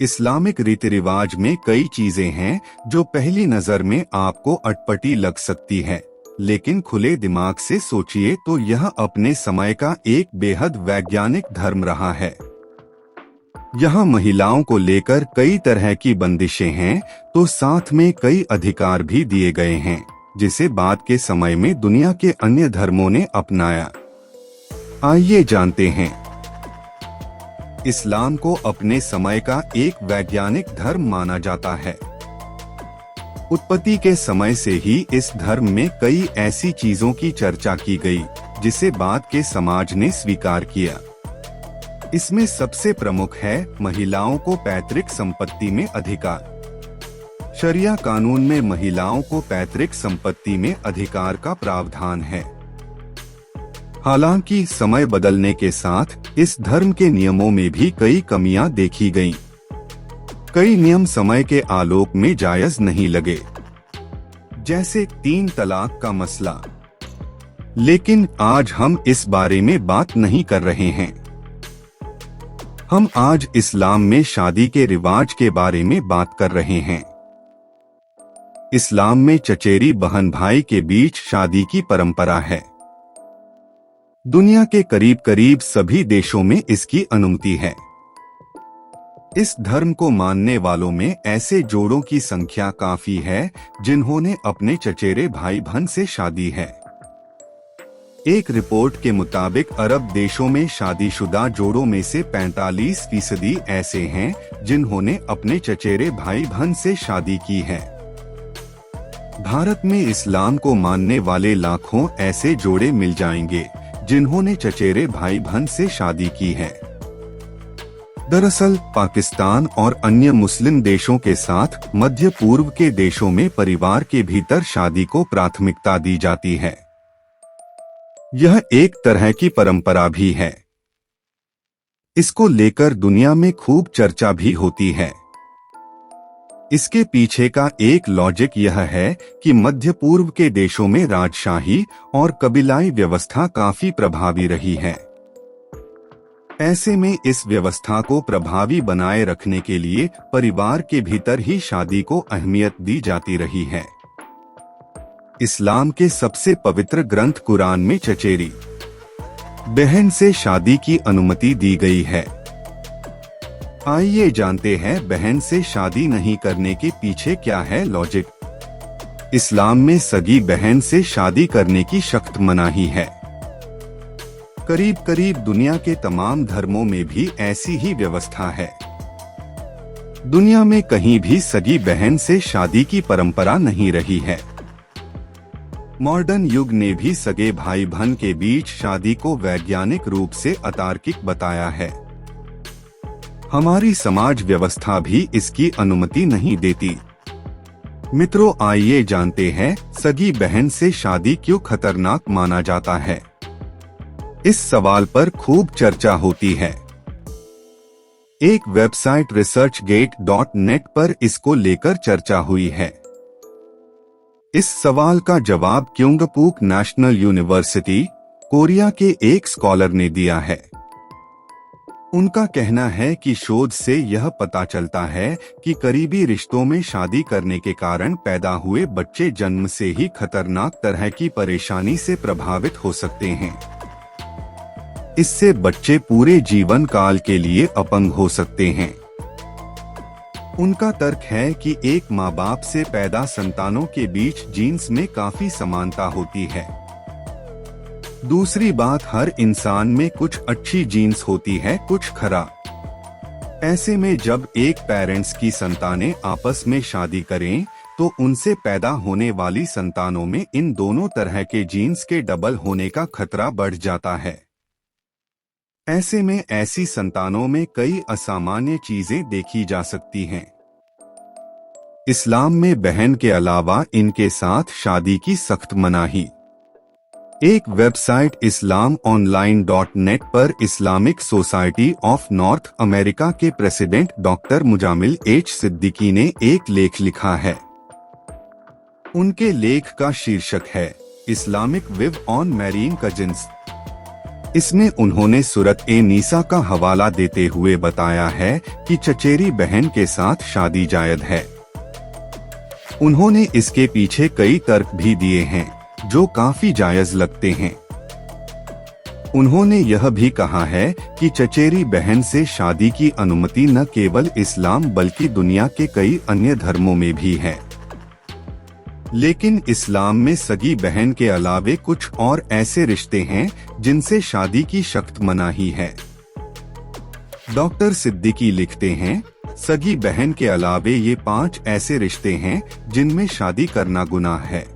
Islamic रीति रिवाज में कई चीजें हैं जो पहली नजर में आपको अटपटी लग सकती है, लेकिन खुले दिमाग से सोचिए तो यह अपने समय का एक बेहद वैज्ञानिक धर्म रहा है। यहाँ महिलाओं को लेकर कई तरह की बंदिशें हैं, तो साथ में कई अधिकार भी दिए गए हैं, जिसे बाद के समय में दुनिया के अन्य धर्मों ने अपनाया। आइए जानते हैं। इस्लाम को अपने समय का एक वैज्ञानिक धर्म माना जाता है। उत्पत्ति के समय से ही इस धर्म में कई ऐसी चीजों की चर्चा की गई जिसे बाद के समाज ने स्वीकार किया। इसमें सबसे प्रमुख है महिलाओं को पैतृक संपत्ति में अधिकार। शरिया कानून में महिलाओं को पैतृक संपत्ति में अधिकार का प्रावधान है। हालांकि समय बदलने के साथ इस धर्म के नियमों में भी कई कमियां देखी गईं। कई नियम समय के आलोक में जायज नहीं लगे, जैसे 3 तलाक का मसला। लेकिन आज हम इस बारे में बात नहीं कर रहे हैं। हम आज इस्लाम में शादी के रिवाज के बारे में बात कर रहे हैं। इस्लाम में चचेरी बहन भाई के बीच शादी की परंपरा है। दुनिया के करीब करीब सभी देशों में इसकी अनुमति है। इस धर्म को मानने वालों में ऐसे जोड़ों की संख्या काफी है जिन्होंने अपने चचेरे भाई बहन से शादी है। एक रिपोर्ट के मुताबिक अरब देशों में शादीशुदा जोड़ों में से 45% ऐसे हैं जिन्होंने अपने चचेरे भाई बहन से शादी की है। भारत में इस्लाम को मानने वाले लाखों ऐसे जोड़े मिल जाएंगे जिन्होंने चचेरे भाई बहन से शादी की है। दरअसल पाकिस्तान और अन्य मुस्लिम देशों के साथ मध्य पूर्व के देशों में परिवार के भीतर शादी को प्राथमिकता दी जाती है। यह एक तरह की परंपरा भी है। इसको लेकर दुनिया में खूब चर्चा भी होती है। इसके पीछे का एक लॉजिक यह है कि मध्य पूर्व के देशों में राजशाही और कबीलाई व्यवस्था काफी प्रभावी रही है। ऐसे में इस व्यवस्था को प्रभावी बनाए रखने के लिए परिवार के भीतर ही शादी को अहमियत दी जाती रही है। इस्लाम के सबसे पवित्र ग्रंथ कुरान में चचेरी बहन से शादी की अनुमति दी गई है। आइए जानते हैं बहन से शादी नहीं करने के पीछे क्या है लॉजिक। इस्लाम में सगी बहन से शादी करने की सख्त मनाही है। करीब करीब दुनिया के तमाम धर्मों में भी ऐसी ही व्यवस्था है। दुनिया में कहीं भी सगी बहन से शादी की परंपरा नहीं रही है। मॉडर्न युग ने भी सगे भाई बहन के बीच शादी को वैज्ञानिक रूप से अतार्किक बताया है। हमारी समाज व्यवस्था भी इसकी अनुमति नहीं देती। मित्रों, आइए जानते हैं सगी बहन से शादी क्यों खतरनाक माना जाता है। इस सवाल पर खूब चर्चा होती है। एक वेबसाइट researchgate.net पर इसको लेकर चर्चा हुई है। इस सवाल का जवाब क्योंगपुक नेशनल यूनिवर्सिटी, कोरिया के एक स्कॉलर ने दिया है। उनका कहना है कि शोध से यह पता चलता है कि करीबी रिश्तों में शादी करने के कारण पैदा हुए बच्चे जन्म से ही खतरनाक तरह की परेशानी से प्रभावित हो सकते हैं। इससे बच्चे पूरे जीवन काल के लिए अपंग हो सकते हैं। उनका तर्क है कि एक माँ बाप से पैदा संतानों के बीच जीन्स में काफी समानता होती है। दूसरी बात, हर इंसान में कुछ अच्छी जीन्स होती है, कुछ खराब। ऐसे में जब एक पेरेंट्स की संतानें आपस में शादी करें तो उनसे पैदा होने वाली संतानों में इन दोनों तरह के जीन्स के डबल होने का खतरा बढ़ जाता है। ऐसे में ऐसी संतानों में कई असामान्य चीजें देखी जा सकती हैं। इस्लाम में बहन के अलावा इनके साथ शादी की सख्त मनाही। एक वेबसाइट islamonline.net पर Islamic Society of North America के president doctor Muzammil H Siddiqui ने एक लेख लिखा है। उनके लेख का शीर्षक है Islamic view on marrying cousins. इसमें उन्होंने सूरत ए नीसा का हवाला देते हुए बताया है कि चचेरी बहन के साथ शादी जायज है। उन्होंने इसके पीछे कई तर्क भी दिए हैं जो काफी जायज लगते हैं। उन्होंने यह भी कहा है कि चचेरी बहन से शादी की अनुमति न केवल इस्लाम बल्कि दुनिया के कई अन्य धर्मों में भी है, लेकिन इस्लाम में सगी बहन के अलावे कुछ और ऐसे रिश्ते हैं जिनसे शादी की सख्त मनाही है। डॉक्टर सिद्दीकी लिखते हैं, सगी बहन के अलावे ये 5 ऐसे रिश्ते हैं जिनमें शादी करना गुनाह है।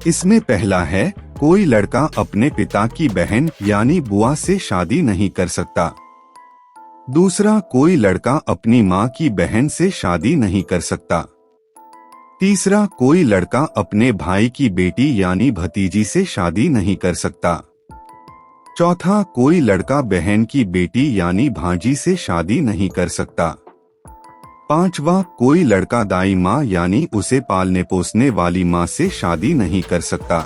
इसमें पहला है, कोई लड़का अपने पिता की बहन यानी बुआ से शादी नहीं कर सकता। दूसरा, कोई लड़का अपनी माँ की बहन से शादी नहीं कर सकता। तीसरा, कोई लड़का अपने भाई की बेटी यानी भतीजी से शादी नहीं कर सकता। चौथा, कोई लड़का बहन की बेटी यानी भांजी से शादी नहीं कर सकता। पांचवा, कोई लड़का दाई माँ यानी उसे पालने पोसने वाली माँ से शादी नहीं कर सकता।